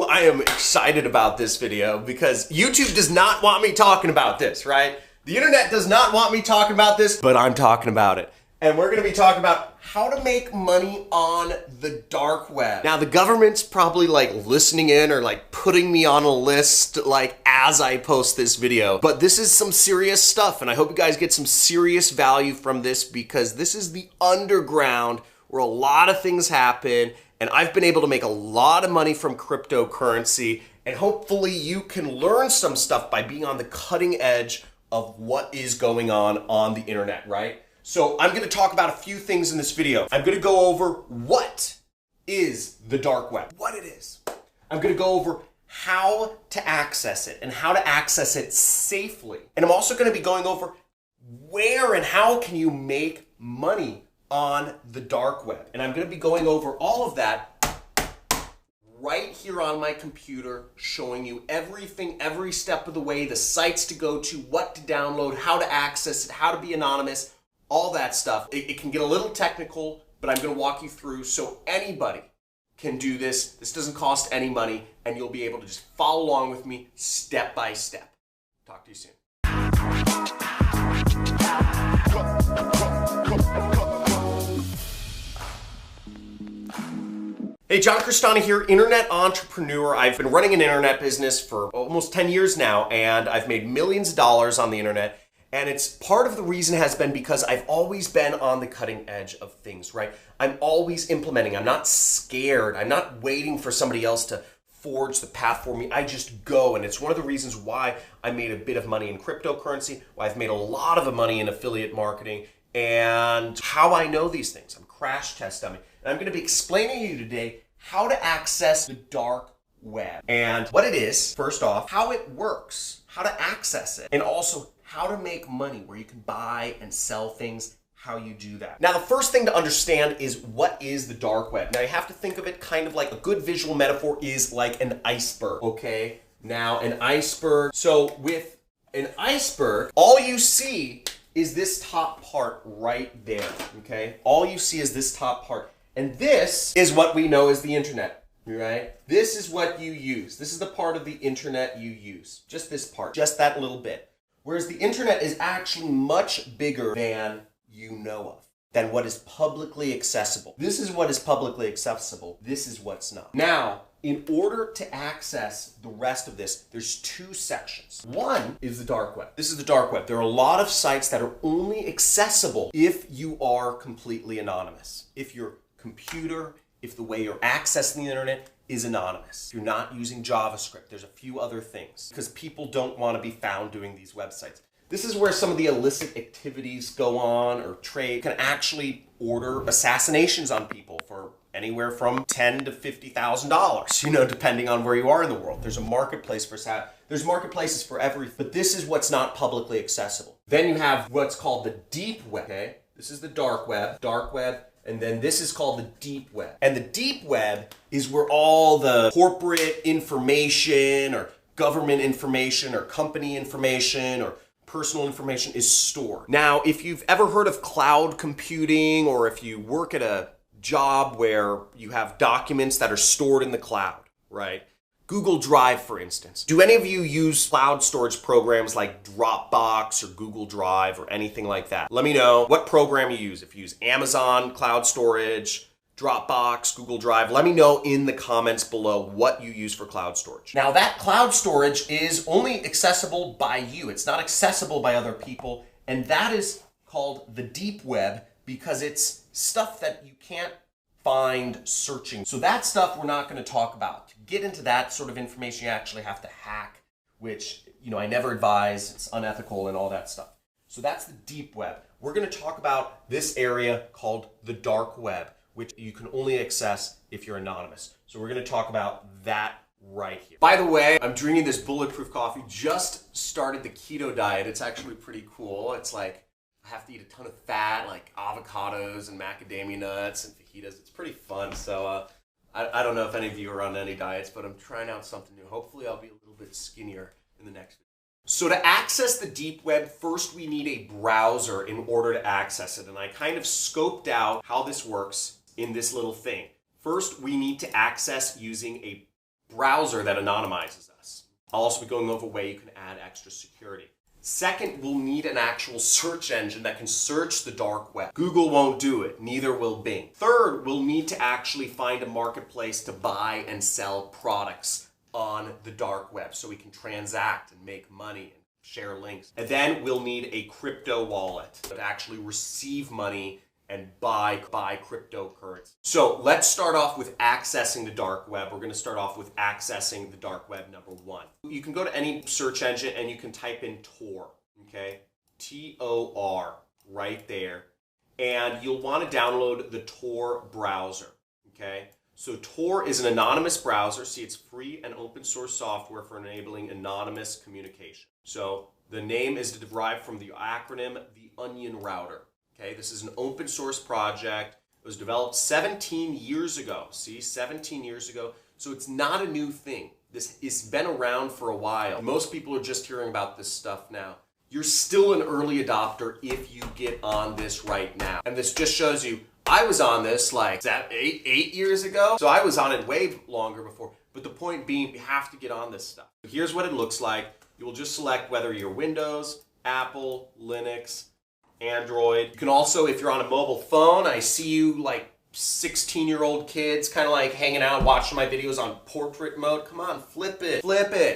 I am excited about this video because YouTube does not want me talking about this, right? The internet does not want me talking about this, but I'm talking about it. And we're gonna be talking about how to make money on the dark web. Now the government's probably like listening in or like putting me on a list like as I post this video. But this is some serious stuff and I hope you guys get some serious value from this because this is the underground where a lot of things happen and I've been able to make a lot of money from cryptocurrency and hopefully you can learn some stuff by being on the cutting edge of what is going on the internet, right? So I'm gonna talk about a few things in this video. I'm gonna go over what is the dark web, what it is. I'm gonna go over how to access it and how to access it safely. And I'm also gonna be going over where and how can you make money on the dark web. And I'm gonna be going over all of that right here on my computer, showing you everything, every step of the way, the sites to go to, what to download, how to access it, how to be anonymous, all that stuff. It can get a little technical, but I'm gonna walk you through so anybody can do this. This doesn't cost any money, and you'll be able to just follow along with me step by step. Talk to you soon. Hey, John Crestani here, internet entrepreneur. I've been running an internet business for almost 10 years now, and I've made millions of dollars on the internet. And it's part of the reason has been because I've always been on the cutting edge of things, right? I'm always implementing. I'm not scared. I'm not waiting for somebody else to forge the path for me. I just go. And it's one of the reasons why I made a bit of money in cryptocurrency, why I've made a lot of money in affiliate marketing, and how I know these things. I'm crash test dummy. And I'm going to be explaining to you today how to access the dark web and what it is, first off, how it works, how to access it, and also how to make money, where you can buy and sell things, how you do that. Now, the first thing to understand is what is the dark web. Now, you have to think of it kind of like a good visual metaphor is like an iceberg, okay? Now, an iceberg, so with an iceberg, all you see is this top part right there, okay? All you see is this top part. And this is what we know as the internet, right? This is what you use. This is the part of the internet you use. Just this part, just that little bit. Whereas the internet is actually much bigger than you know of, than what is publicly accessible. This is what is publicly accessible. This is what's not. Now, in order to access the rest of this, there's two sections. One is the dark web. This is the dark web. There are a lot of sites that are only accessible if you are completely anonymous. If your computer, if the way you're accessing the internet is anonymous. If you're not using JavaScript, there's a few other things because people don't want to be found doing these websites. This is where some of the illicit activities go on or trade. You can actually order assassinations on people for anywhere from $10,000 to $50,000, you know, depending on where you are in the world. There's a marketplace for there's marketplaces for everything, but this is what's not publicly accessible. Then you have what's called the deep web, okay? This is the dark web, and then this is called the deep web. And the deep web is where all the corporate information or government information or company information or personal information is stored. Now, if you've ever heard of cloud computing or if you work at a job where you have documents that are stored in the cloud, right? Google Drive, for instance. Do any of you use cloud storage programs like Dropbox or Google Drive or anything like that? Let me know what program you use. If you use Amazon Cloud Storage, Dropbox, Google Drive, let me know in the comments below what you use for cloud storage. Now that cloud storage is only accessible by you. It's not accessible by other people. And that is called the deep web because it's stuff that you can't find searching. So that stuff we're not going to talk about. To get into that sort of information, you actually have to hack, which, you know, I never advise. It's unethical and all that stuff. So that's the deep web. We're going to talk about this area called the dark web, which you can only access if you're anonymous. So we're going to talk about that right here. By the way, I'm drinking this bulletproof coffee. Just started the keto diet. It's actually pretty cool. It's like I have to eat a ton of fat, like avocados and macadamia nuts and fajitas. It's pretty fun. So I don't know if any of you are on any diets, but I'm trying out something new. Hopefully I'll be a little bit skinnier in the next video. So to access the deep web, first we need a browser in order to access it. And I kind of scoped out how this works in this little thing. First, we need to access using a browser that anonymizes us. I'll also be going over a way you can add extra security. Second, we'll need an actual search engine that can search the dark web. Google won't do it, neither will Bing. Third, we'll need to actually find a marketplace to buy and sell products on the dark web so we can transact and make money and share links. And then we'll need a crypto wallet to actually receive money and buy cryptocurrency. So let's start off with accessing the dark web. We're going to start off with accessing the dark web number one. You can go to any search engine and you can type in Tor, okay? T-O-R, right there. And you'll want to download the Tor browser, okay? So Tor is an anonymous browser. See, it's free and open source software for enabling anonymous communication. So the name is derived from the acronym, the Onion Router. Okay, this is an open source project. It was developed 17 years ago. See, 17 years ago. So it's not a new thing. This has been around for a while. Most people are just hearing about this stuff now. You're still an early adopter if you get on this right now. And this just shows you, I was on this like eight years ago. So I was on it way longer before. But the point being, you have to get on this stuff. Here's what it looks like. You will just select whether you're Windows, Apple, Linux, Android. You can also, if you're on a mobile phone, I see you like 16-year-old kids kind of like hanging out watching my videos on portrait mode. Come on, flip it.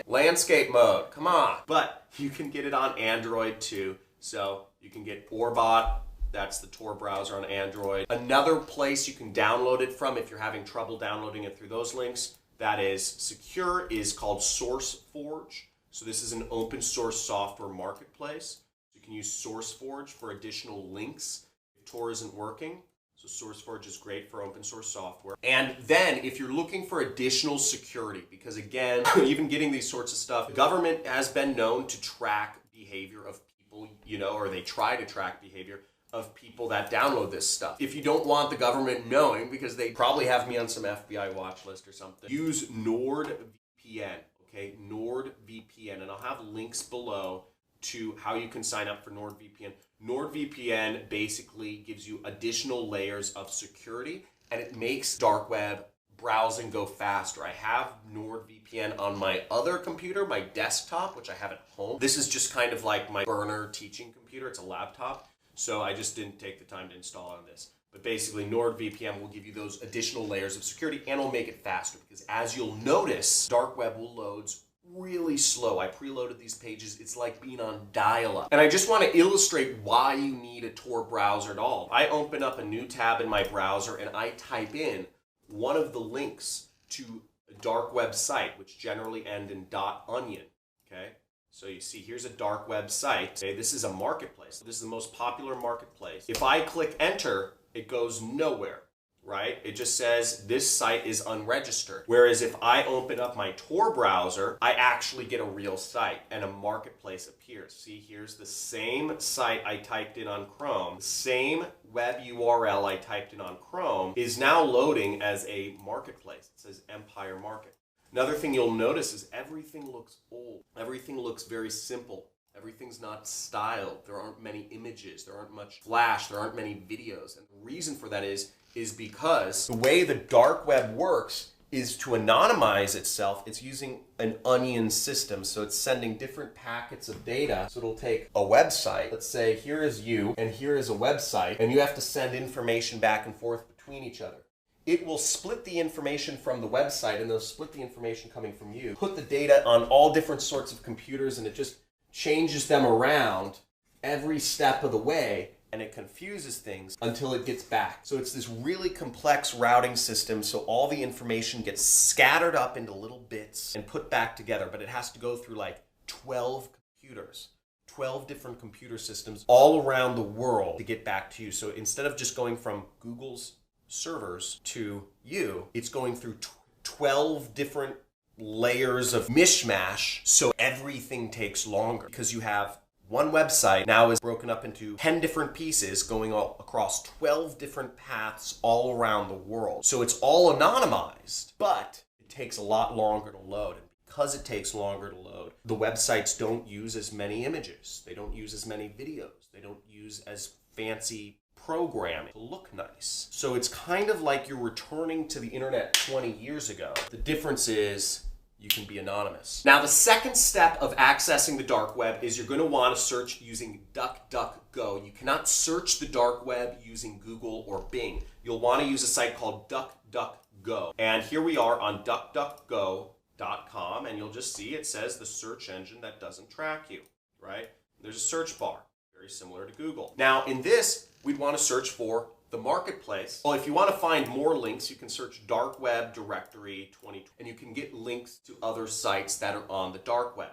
Landscape mode, come on. But you can get it on Android too. So you can get Orbot, that's the Tor browser on Android. Another place you can download it from if you're having trouble downloading it through those links that is secure is called SourceForge. So this is an open source software marketplace. You can use SourceForge for additional links if Tor isn't working. So SourceForge is great for open source software. And then if you're looking for additional security, because again, even getting these sorts of stuff, the government has been known to track behavior of people, you know, or they try to track behavior of people that download this stuff. If you don't want the government knowing, because they probably have me on some FBI watch list or something, use NordVPN, okay? NordVPN, and I'll have links below to how you can sign up for NordVPN. NordVPN basically gives you additional layers of security and it makes dark web browsing go faster. I have NordVPN on my other computer, my desktop, which I have at home. This is just kind of like my burner teaching computer. It's a laptop, so I just didn't take the time to install on this. But basically NordVPN will give you those additional layers of security and will make it faster because as you'll notice, dark web will load really slow. I preloaded these pages. It's like being on dial-up. And I just want to illustrate why you need a Tor browser at all. I open up a new tab in my browser and I type in one of the links to a dark web site, which generally end in .onion, okay? So you see, here's a dark web site. Okay, this is a marketplace. This is the most popular marketplace. If I click enter, it goes nowhere. Right? It just says this site is unregistered. Whereas if I open up my Tor browser, I actually get a real site and a marketplace appears. See, here's the same site I typed in on Chrome. The same web URL I typed in on Chrome is now loading as a marketplace. It says Empire Market. Another thing you'll notice is everything looks old. Everything looks very simple. Everything's not styled. There aren't many images. There aren't much flash. There aren't many videos. And the reason for that is because the way the dark web works is to anonymize itself. It's using an onion system. So it's sending different packets of data. So it'll take a website. Let's say here is you and here is a website. And you have to send information back and forth between each other. It will split the information from the website and it'll split the information coming from you. Put the data on all different sorts of computers and it just changes them around every step of the way and it confuses things until it gets back. So it's this really complex routing system so all the information gets scattered up into little bits and put back together, but it has to go through like 12 computers. 12 different computer systems all around the world to get back to you. So instead of just going from Google's servers to you, it's going through 12 different layers of mishmash, so everything takes longer because you have one website now is broken up into 10 different pieces going all across 12 different paths all around the world. So it's all anonymized, but it takes a lot longer to load. And because it takes longer to load, the websites don't use as many images. They don't use as many videos. They don't use as fancy programming to look nice. So it's kind of like you're returning to the internet 20 years ago. The difference is you can be anonymous. Now, the second step of accessing the dark web is you're going to want to search using DuckDuckGo. You cannot search the dark web using Google or Bing. You'll want to use a site called DuckDuckGo. And here we are on DuckDuckGo.com, and you'll just see it says the search engine that doesn't track you, right? There's a search bar, very similar to Google. Now, in this, we'd want to search for the marketplace. Well, if you want to find more links, you can search dark web directory 2020, and you can get links to other sites that are on the dark web,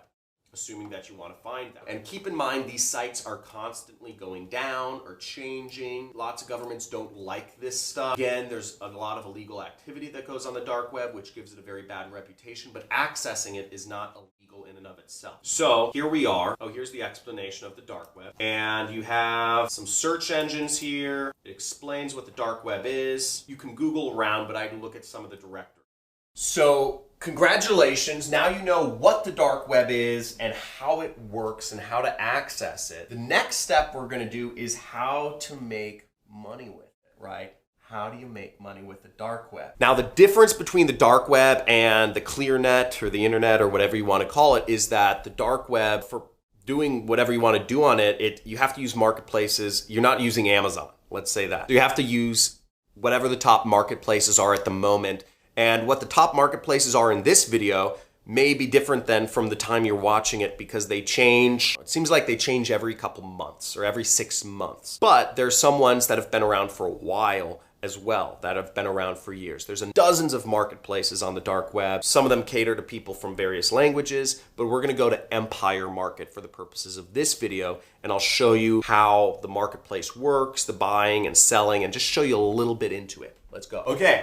assuming that you want to find them. And keep in mind, these sites are constantly going down or changing. Lots of governments don't like this stuff. Again, there's a lot of illegal activity that goes on the dark web, which gives it a very bad reputation, but accessing it is not illegal in and of itself. So here we are. Oh, here's the explanation of the dark web. And you have some search engines here. It explains what the dark web is. You can Google around, but I can look at some of the directories. So congratulations, now you know what the dark web is and how it works and how to access it. The next step we're going to do is how to make money with it, right? How do you make money with the dark web? Now, the difference between the dark web and the clear net or the internet or whatever you want to call it is that the dark web, for doing whatever you want to do on it, you have to use marketplaces. You're not using Amazon, let's say that. So you have to use whatever the top marketplaces are at the moment. And what the top marketplaces are in this video may be different than from the time you're watching it because they change. It seems like they change every couple months or every 6 months. But there's some ones that have been around for a while as well, that have been around for years. There's dozens of marketplaces on the dark web. Some of them cater to people from various languages, but we're gonna go to Empire Market for the purposes of this video, and I'll show you how the marketplace works, the buying and selling, and just show you a little bit into it. Let's go. Okay.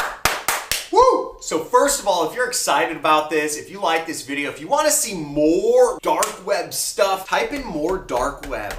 Woo! So first of all, if you're excited about this, if you like this video, if you want to see more dark web stuff, type in more dark web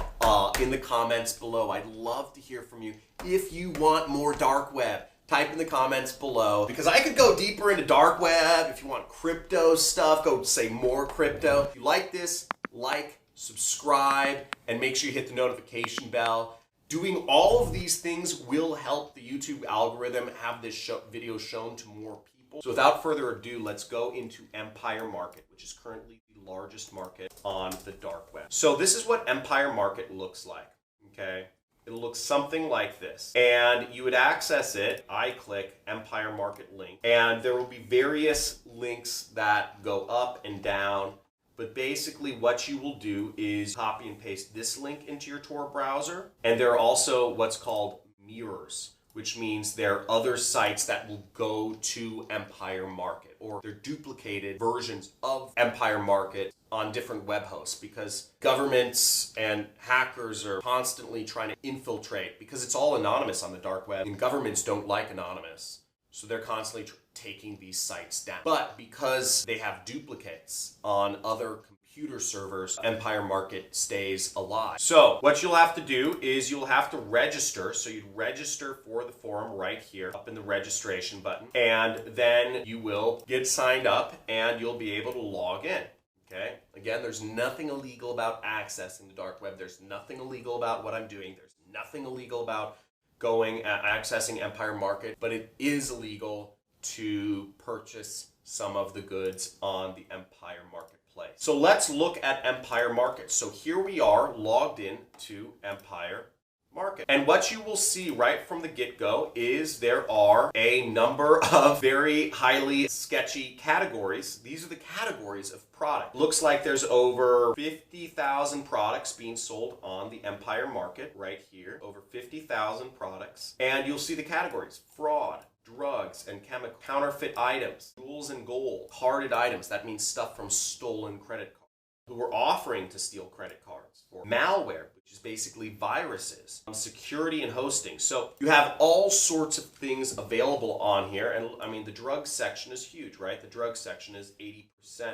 in the comments below. I'd love to hear from you. If you want more dark web, type in the comments below, because I could go deeper into dark web. If you want crypto stuff, go say more crypto. If you like this, like, subscribe, and make sure you hit the notification bell. Doing all of these things will help the YouTube algorithm have this video shown to more people. So without further ado, let's go into Empire Market, which is currently the largest market on the dark web. So this is what Empire Market looks like, okay? It'll look something like this. And you would access it. I click Empire Market link, and there will be various links that go up and down. But basically what you will do is copy and paste this link into your Tor browser. And there are also what's called mirrors, which means there are other sites that will go to Empire Market, or they're duplicated versions of Empire Market on different web hosts, because governments and hackers are constantly trying to infiltrate, because it's all anonymous on the dark web, and governments don't like anonymous. So they're constantly taking these sites down. But because they have duplicates on other computer servers, Empire Market stays alive. So what you'll have to do is you'll have to register. So you'd register for the forum right here, up in the registration button. And then you will get signed up and you'll be able to log in. Okay? Again, there's nothing illegal about accessing the dark web. There's nothing illegal about what I'm doing. There's nothing illegal about accessing Empire Market, but it is illegal to purchase some of the goods on the Empire Marketplace. So let's look at Empire Market. So here we are logged in to Empire Market. And what you will see right from the get-go is there are a number of very highly sketchy categories. These are the categories of product. Looks like there's over 50,000 products being sold on the Empire Market right here. Over 50,000 products. And you'll see the categories: fraud, drugs and chemical, counterfeit items, jewels and gold, carded items. That means stuff from stolen credit cards, who are offering to steal credit cards, or malware, which is basically viruses, security and hosting. So you have all sorts of things available on here. And I mean, the drugs section is huge, right? The drugs section is 80%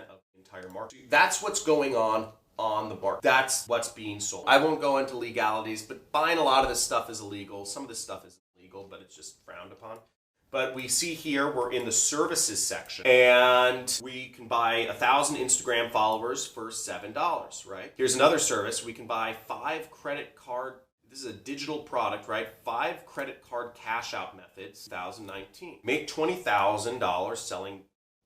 of the entire market. So that's what's going on the market. That's what's being sold. I won't go into legalities, but buying a lot of this stuff is illegal. Some of this stuff is illegal, but it's just frowned upon. But we see here we're in the services section, and we can buy 1,000 Instagram followers for $7, right? Here's another service. We can buy 5 credit card. This is a digital product, right? 5 credit card cash out methods, 2019. Make $20,000 selling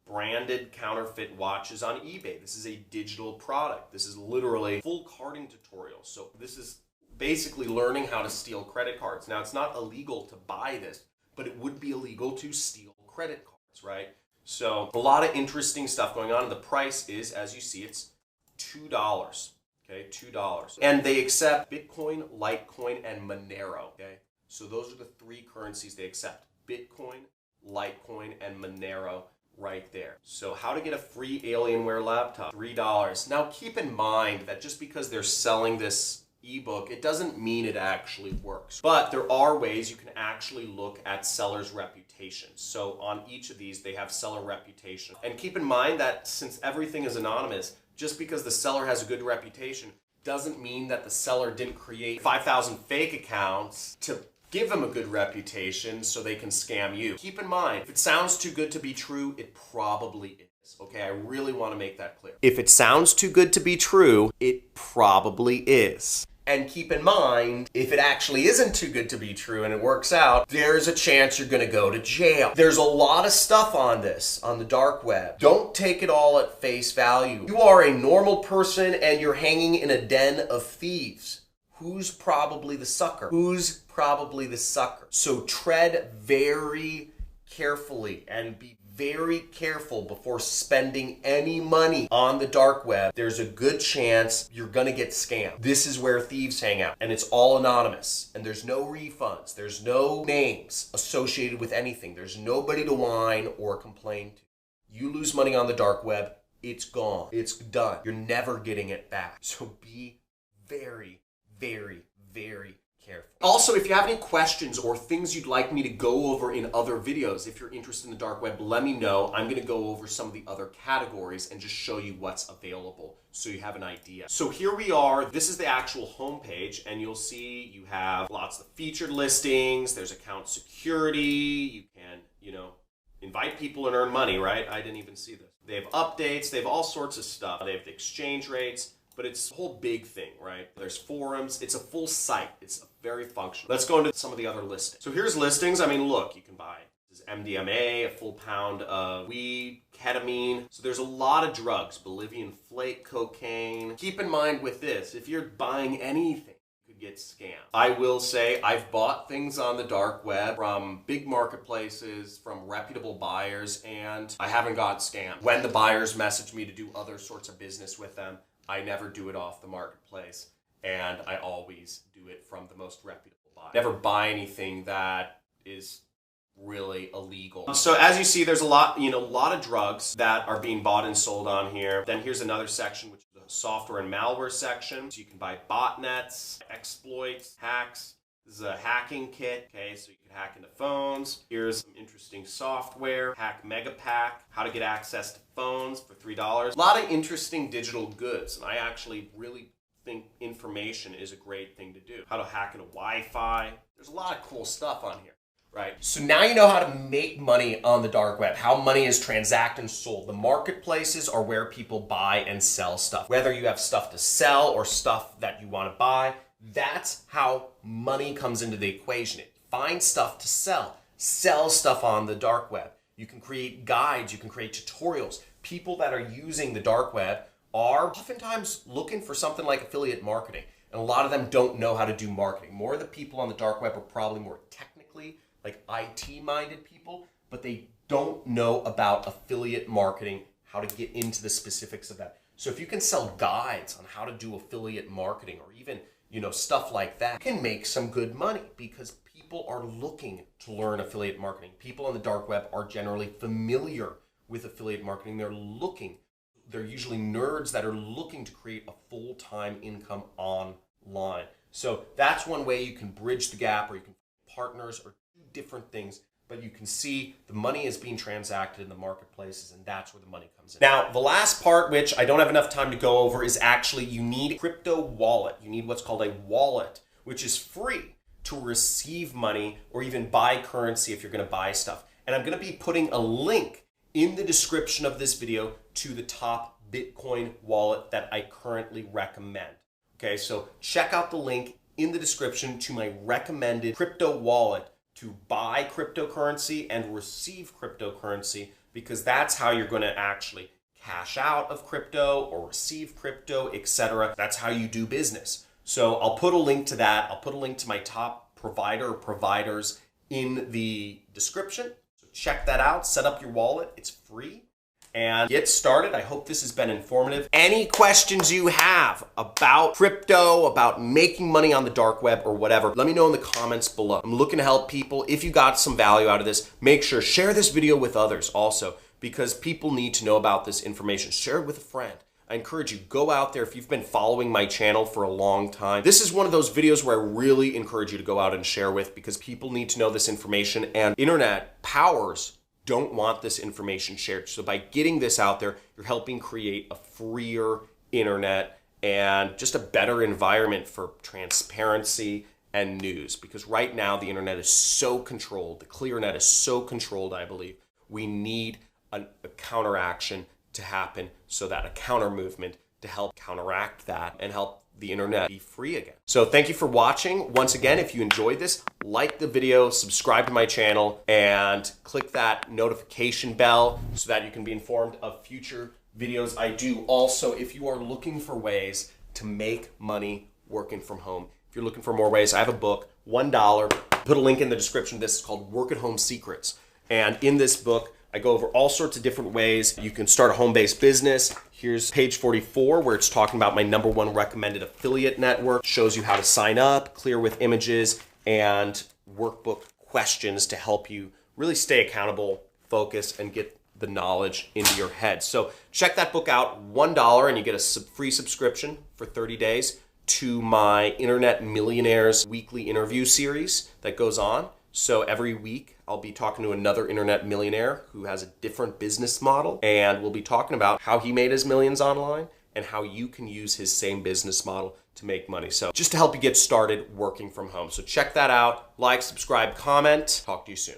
branded counterfeit watches on eBay. This is a digital product. This is literally full carding tutorial. So this is basically learning how to steal credit cards. Now, it's not illegal to buy this, but it would be illegal to steal credit cards, right? So a lot of interesting stuff going on. And the price is, as you see, it's $2. Okay, $2. And they accept Bitcoin, Litecoin, and Monero. Okay, so those are the 3 currencies they accept: Bitcoin, Litecoin, and Monero. Right there. So how to get a free Alienware laptop? $3. Now keep in mind that just because they're selling this ebook, it doesn't mean it actually works. But there are ways you can actually look at sellers' reputations. So on each of these, they have seller reputation. And keep in mind that since everything is anonymous, just because the seller has a good reputation doesn't mean that the seller didn't create 5,000 fake accounts to give them a good reputation so they can scam you. Keep in mind, if it sounds too good to be true, it probably is. Okay, I really want to make that clear. If it sounds too good to be true, it probably is. And keep in mind, if it actually isn't too good to be true and it works out, there's a chance you're going to go to jail. There's a lot of stuff on this, on the dark web. Don't take it all at face value. You are a normal person and you're hanging in a den of thieves. Who's probably the sucker? Who's probably the sucker? So tread very carefully and be very careful before spending any money on the dark web. There's a good chance you're gonna get scammed. This is where thieves hang out, and it's all anonymous, and there's no refunds, there's no names associated with anything, there's nobody to whine or complain to. You lose money on the dark web, it's gone, it's done. You're never getting it back. So be very, very, very careful. Also, if you have any questions or things you'd like me to go over in other videos, if you're interested in the dark web, let me know. I'm going to go over some of the other categories and just show you what's available so you have an idea. So here we are. This is the actual homepage, and you'll see you have lots of featured listings. There's account security. You can, invite people and earn money, right? I didn't even see this. They have updates. They have all sorts of stuff. They have the exchange rates. But it's a whole big thing, right? There's forums. It's a full site. It's very functional. Let's go into some of the other listings. So here's listings. I mean, look, you can buy this is MDMA, a full pound of weed, ketamine. So there's a lot of drugs, Bolivian flake, cocaine. Keep in mind with this, if you're buying anything, you could get scammed. I will say I've bought things on the dark web from big marketplaces, from reputable buyers, and I haven't got scammed. When the buyers message me to do other sorts of business with them, I never do it off the marketplace, and I always do it from the most reputable buyer. Never buy anything that is really illegal. So as you see, there's a lot of drugs that are being bought and sold on here. Then here's another section, which is the software and malware section. So you can buy botnets, exploits, hacks. This is a hacking kit, okay, so you can hack into phones. Here's some interesting software, Hack Megapack, how to get access to phones for $3. A lot of interesting digital goods, and I actually really think information is a great thing to do. How to hack into Wi-Fi. There's a lot of cool stuff on here, right? So now you know how to make money on the dark web, how money is transacted and sold. The marketplaces are where people buy and sell stuff. Whether you have stuff to sell or stuff that you want to buy, that's how money comes into the equation. Find stuff to sell. Sell stuff on the dark web. You can create guides. You can create tutorials. People that are using the dark web are oftentimes looking for something like affiliate marketing. And a lot of them don't know how to do marketing. More of the people on the dark web are probably more technically, like IT-minded people, but they don't know about affiliate marketing, how to get into the specifics of that. So if you can sell guides on how to do affiliate marketing or even stuff like that, you can make some good money because people are looking to learn affiliate marketing. People on the dark web are generally familiar with affiliate marketing. They're usually nerds that are looking to create a full-time income online. So that's one way you can bridge the gap, or you can partners or do different things. But you can see the money is being transacted in the marketplaces, and that's where the money comes in. Now, the last part, which I don't have enough time to go over, is actually you need a crypto wallet. You need what's called a wallet, which is free to receive money or even buy currency if you're going to buy stuff. And I'm going to be putting a link in the description of this video to the top Bitcoin wallet that I currently recommend. Okay, so check out the link in the description to my recommended crypto wallet to buy cryptocurrency and receive cryptocurrency, because that's how you're going to actually cash out of crypto or receive crypto, etc. That's how you do business. So I'll put a link to that. I'll put a link to my top provider or providers in the description. So check that out. Set up your wallet. It's free. And get started. I hope this has been informative. Any questions you have about crypto, about making money on the dark web or whatever, let me know in the comments below. I'm looking to help people. If you got some value out of this, make sure share this video with others also, because people need to know about this information. Share it with a friend. I encourage you, go out there if you've been following my channel for a long time. This is one of those videos where I really encourage you to go out and share with, because people need to know this information, and internet powers don't want this information shared. So by getting this out there, you're helping create a freer internet and just a better environment for transparency and news. Because right now the internet is so controlled, the clear net is so controlled, I believe. We need a counteraction to happen, so that a counter movement to help counteract that and help the internet be free again. So thank you for watching. Once again, if you enjoyed this, like the video, subscribe to my channel, and click that notification bell so that you can be informed of future videos I do. Also, if you are looking for ways to make money working from home, if you're looking for more ways, I have a book, $1. Put a link in the description. This is called Work at Home Secrets. And in this book, I go over all sorts of different ways you can start a home-based business. Here's page 44, where it's talking about my #1 recommended affiliate network. Shows you how to sign up, clear with images, and workbook questions to help you really stay accountable, focus, and get the knowledge into your head. So check that book out, $1, and you get a free subscription for 30 days to my Internet Millionaires weekly interview series that goes on. So every week I'll be talking to another internet millionaire who has a different business model, and we'll be talking about how he made his millions online and how you can use his same business model to make money. So just to help you get started working from home. So check that out. Like, subscribe, comment. Talk to you soon.